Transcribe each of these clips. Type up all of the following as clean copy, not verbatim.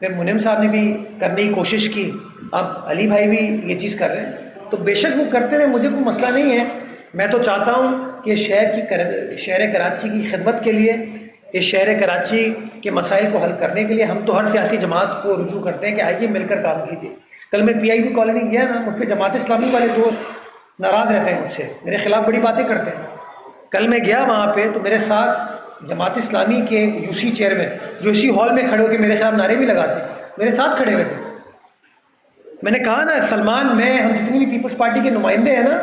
پھر منم صاحب نے بھی کرنے کی کوشش کی، اب علی بھائی بھی یہ چیز کر رہے ہیں، تو بے شک وہ کرتے رہے، مجھے کوئی مسئلہ نہیں ہے۔ میں تو چاہتا ہوں کہ شہر کراچی کی خدمت کے لیے، اس شہر کراچی کے مسائل کو حل کرنے کے لیے ہم تو ہر سیاسی جماعت کو رجوع کرتے ہیں کہ آئیے مل کر کام کیجیے۔ کل میں پی آئی بی کالونی گیا نا، مجھ پہ جماعت اسلامی والے دوست ناراض رہتے ہیں، مجھ سے میرے خلاف بڑی باتیں کرتے ہیں۔ کل میں گیا وہاں پہ تو میرے ساتھ جماعت اسلامی کے یو سی چیئرمین، جو اسی ہال میں کھڑے ہو کے میرے خلاف نعرے بھی لگاتے ہیں، میرے ساتھ کھڑے ہوئے تھے۔ میں نے کہا نا سلمان، میں ہم جتنی بھی پیپلز پارٹی کے نمائندے ہیں نا،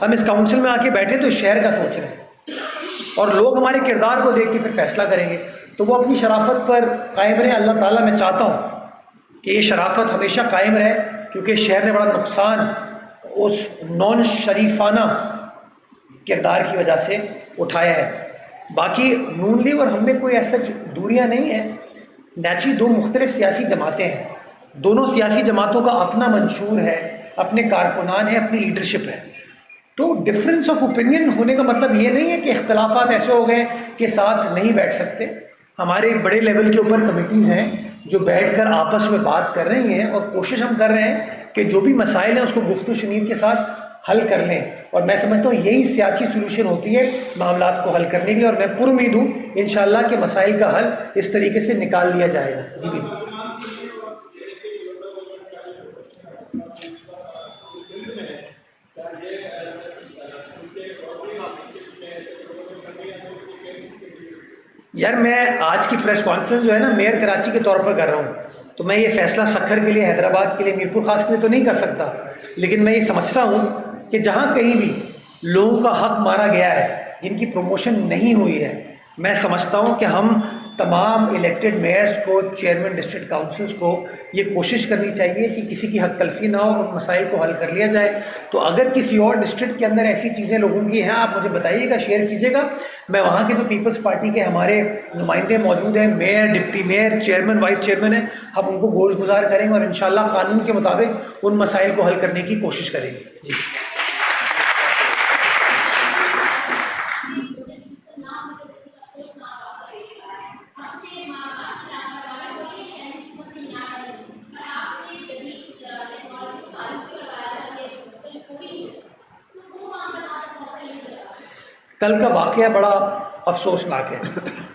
ہم اس کاؤنسل میں آ کے بیٹھے تو اس شہر کا سوچ رہے ہیں، اور لوگ ہمارے کردار کو دیکھ کے پھر فیصلہ کریں گے۔ تو وہ اپنی شرافت پر قائم رہے۔ اللہ تعالیٰ میں چاہتا ہوں کہ یہ شرافت ہمیشہ قائم رہے، کیونکہ شہر نے بڑا نقصان اس نان شریفانہ کردار کی وجہ سے اٹھایا ہے۔ باقی نون لیگ اور ہم میں کوئی ایسا دوریاں نہیں ہیں، نیچری دو مختلف سیاسی جماعتیں ہیں، دونوں سیاسی جماعتوں کا اپنا منشور ہے، اپنے کارکنان ہیں، اپنی لیڈرشپ ہے۔ تو ڈفرینس آف اوپینین ہونے کا مطلب یہ نہیں ہے کہ اختلافات ایسے ہو گئے کہ ساتھ نہیں بیٹھ سکتے۔ ہمارے بڑے لیول کے اوپر کمیٹیز ہیں جو بیٹھ کر آپس میں بات کر رہی ہیں، اور کوشش ہم کر رہے ہیں کہ جو بھی مسائل ہیں اس کو گفت و شنید کے ساتھ حل کر لیں، اور میں سمجھتا ہوں یہی سیاسی سلوشن ہوتی ہے معاملات کو حل کرنے کے لیے، اور میں پر امید ہوں انشاءاللہ کہ مسائل کا حل اس طریقے سے نکال لیا جائے گا۔ جی بالکل۔ یار میں آج کی پریس کانفرنس جو ہے نا میئر کراچی کے طور پر کر رہا ہوں، تو میں یہ فیصلہ سکھر کے لیے، حیدرآباد کے لیے، میرپور خاص کے لیے تو نہیں کر سکتا، لیکن میں یہ سمجھتا ہوں کہ جہاں کہیں بھی لوگوں کا حق مارا گیا ہے، جن کی پروموشن نہیں ہوئی ہے، میں سمجھتا ہوں کہ ہم تمام الیکٹڈ میئرز کو، چیئرمین ڈسٹرکٹ کاؤنسلز کو یہ کوشش کرنی چاہیے کہ کسی کی حق تلفی نہ ہو، اور مسائل کو حل کر لیا جائے۔ تو اگر کسی اور ڈسٹرکٹ کے اندر ایسی چیزیں لوگوں کی ہیں، آپ مجھے بتائیے گا، شیئر کیجیے گا۔ میں وہاں کے جو پیپلز پارٹی کے ہمارے نمائندے موجود ہیں، mayor, deputy mayor, chairman, vice chairman ہیں، ہم ان کو گوش گزار کریں گے، اور انشاءاللہ قانون کے مطابق ان مسائل کو حل کرنے کی کوشش کریں گے۔ جی کل کا واقعہ بڑا افسوسناک ہے،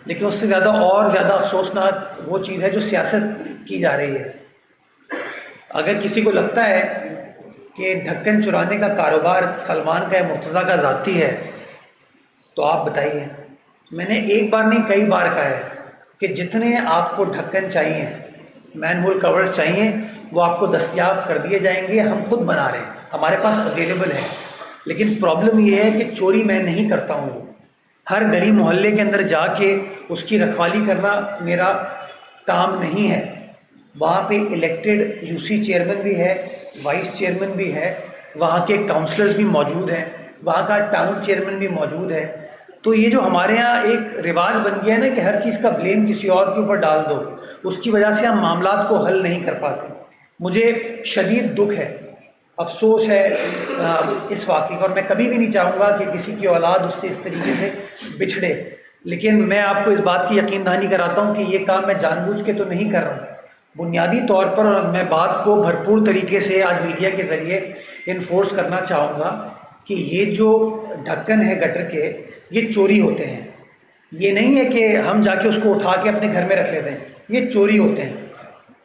لیکن اس سے زیادہ اور زیادہ افسوسناک وہ چیز ہے جو سیاست کی جا رہی ہے۔ اگر کسی کو لگتا ہے کہ ڈھکن چرانے کا کاروبار سلمان کا یا مرتضیٰ کا ذاتی ہے تو آپ بتائیے۔ میں نے ایک بار نہیں کئی بار کہا ہے کہ جتنے آپ کو ڈھکن چاہیے، مین ہول کورز چاہیے، وہ آپ کو دستیاب کر دیے جائیں گے، ہم خود بنا رہے ہیں، ہمارے پاس اویلیبل ہے۔ لیکن پرابلم یہ ہے کہ چوری میں نہیں کرتا ہوں، ہر گلی محلے کے اندر جا کے اس کی رکھوالی کرنا میرا کام نہیں ہے۔ وہاں پہ الیکٹڈ یو سی چیئرمین بھی ہے، وائس چیئرمین بھی ہے، وہاں کے کاؤنسلرز بھی موجود ہیں، وہاں کا ٹاؤن چیئرمین بھی موجود ہے۔ تو یہ جو ہمارے ہاں ایک رواج بن گیا ہے نا کہ ہر چیز کا بلیم کسی اور کے اوپر ڈال دو، اس کی وجہ سے ہم معاملات کو حل نہیں کر پاتے۔ مجھے شدید دکھ ہے، افسوس ہے اس واقعے کا، اور میں کبھی بھی نہیں چاہوں گا کہ کسی کی اولاد اس سے اس طریقے سے بچھڑے۔ لیکن میں آپ کو اس بات کی یقین دہانی کراتا ہوں کہ یہ کام میں جان بوجھ کے تو نہیں کر رہا ہوں، بنیادی طور پر، اور میں بات کو بھرپور طریقے سے آج میڈیا کے ذریعے انفورس کرنا چاہوں گا کہ یہ جو ڈھکن ہے گٹر کے، یہ چوری ہوتے ہیں۔ یہ نہیں ہے کہ ہم جا کے اس کو اٹھا کے اپنے گھر میں رکھ لیتے ہیں، یہ چوری ہوتے ہیں۔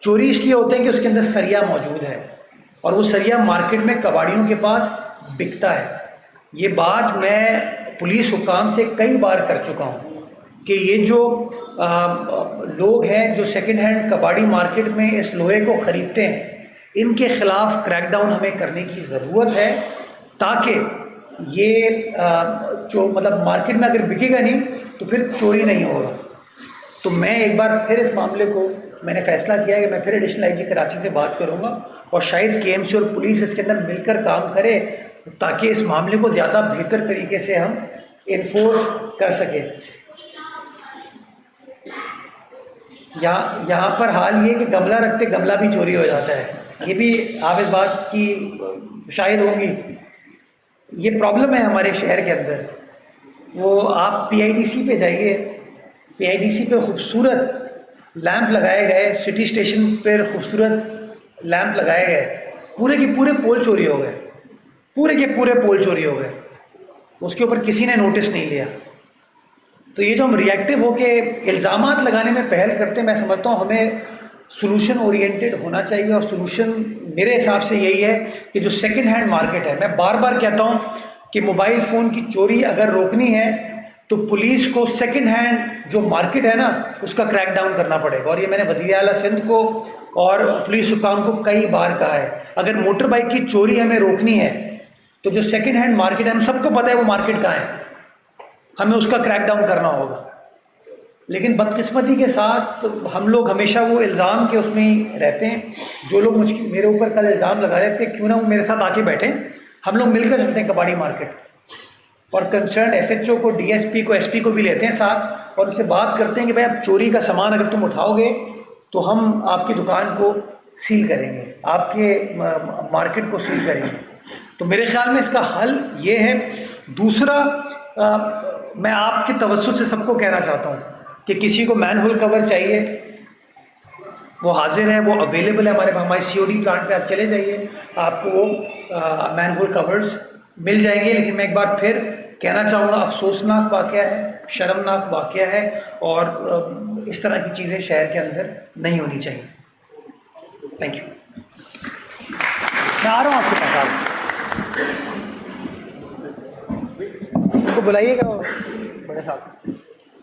چوری اس لیے ہوتے ہیں کہ اس کے اندر سریا موجود ہے، اور وہ سریا مارکیٹ میں کباڑیوں کے پاس بکتا ہے۔ یہ بات میں پولیس حکام سے کئی بار کر چکا ہوں کہ یہ جو لوگ ہیں جو سیکنڈ ہینڈ کباڑی مارکیٹ میں اس لوہے کو خریدتے ہیں، ان کے خلاف کریک ڈاؤن ہمیں کرنے کی ضرورت ہے، تاکہ یہ مطلب مارکیٹ میں اگر بکے گا نہیں تو پھر چوری نہیں ہوگا۔ تو میں ایک بار پھر اس معاملے کو میں نے فیصلہ کیا ہے کہ میں پھر ایڈیشنل آئی جی کراچی سے بات کروں گا، اور شاید کے ایم سی اور پولیس اس کے اندر مل کر کام کرے تاکہ اس معاملے کو زیادہ بہتر طریقے سے ہم انفورس کر سکیں۔ یہاں پر حال یہ کہ گملہ رکھتے گملہ بھی چوری ہو جاتا ہے، یہ بھی آپ اس بات کی شاہد ہوں گی۔ یہ پرابلم ہے ہمارے شہر کے اندر۔ وہ آپ پی آئی ڈی سی پہ جائیے، پی آئی ڈی سی پہ خوبصورت لیمپ لگائے گئے سٹی اسٹیشن پر، خوبصورت لیمپ لگائے گئے، پورے کے پورے پول چوری ہو گئے، پورے کے پورے پول چوری ہو گئے، اس کے اوپر کسی نے نوٹس نہیں لیا۔ تو یہ جو ہم ریئیکٹیو ہو کے الزامات لگانے میں پہل کرتے ہیں، میں سمجھتا ہوں ہمیں سولوشن اورینٹیڈ ہونا چاہیے، اور سولوشن میرے حساب سے یہی ہے کہ جو سیکنڈ ہینڈ مارکیٹ ہے، میں بار بار کہتا ہوں کہ موبائل فون کی چوری اگر روکنی ہے تو پولیس کو سیکنڈ ہینڈ جو مارکیٹ ہے نا اس کا کریک ڈاؤن کرنا پڑے گا، اور یہ میں نے وزیر اعلیٰ سندھ کو اور پولیس حکام کو کئی بار کہا ہے۔ اگر موٹر بائک کی چوری ہمیں روکنی ہے تو جو سیکنڈ ہینڈ مارکیٹ ہے، ہم سب کو پتہ ہے وہ مارکیٹ کہاں ہے، ہمیں اس کا کریک ڈاؤن کرنا ہوگا۔ لیکن بدقسمتی کے ساتھ ہم لوگ ہمیشہ وہ الزام کے اس میں ہی رہتے ہیں۔ جو لوگ میرے اوپر کل الزام لگا رہے تھے، کیوں نہ وہ میرے ساتھ آ کے بیٹھیں، ہم لوگ مل کر چلتے ہیں کباڑی مارکیٹ، اور کنسرن ایس ایچ او کو، ڈی ایس پی کو، ایس پی کو بھی لیتے ہیں ساتھ، اور ان سے بات کرتے ہیں کہ بھائی اب چوری کا سامان اگر تم اٹھاؤ گے تو ہم آپ کی دکان کو سیل کریں گے، آپ کے مارکیٹ کو سیل کریں گے۔ تو میرے خیال میں اس کا حل یہ ہے۔ دوسرا، میں آپ کے توسط سے سب کو کہنا چاہتا ہوں کہ کسی کو مین ہول کور چاہیے، وہ حاضر ہے، وہ اویلیبل ہے ہمارے پاس، ہمارے سی او ڈی پلانٹ پہ آپ چلے جائیے، آپ کو وہ مین ہول کورز مل جائیں گے۔ لیکن میں ایک بار پھر کہنا چاہوں گا، افسوسناک واقعہ ہے، شرمناک واقعہ ہے، اور اس طرح کی چیزیں شہر کے اندر نہیں ہونی چاہیے۔ Thank you. میں آ رہا ہوں آپ کے پاس، آپ کو بلائیے گا بڑے صاحب۔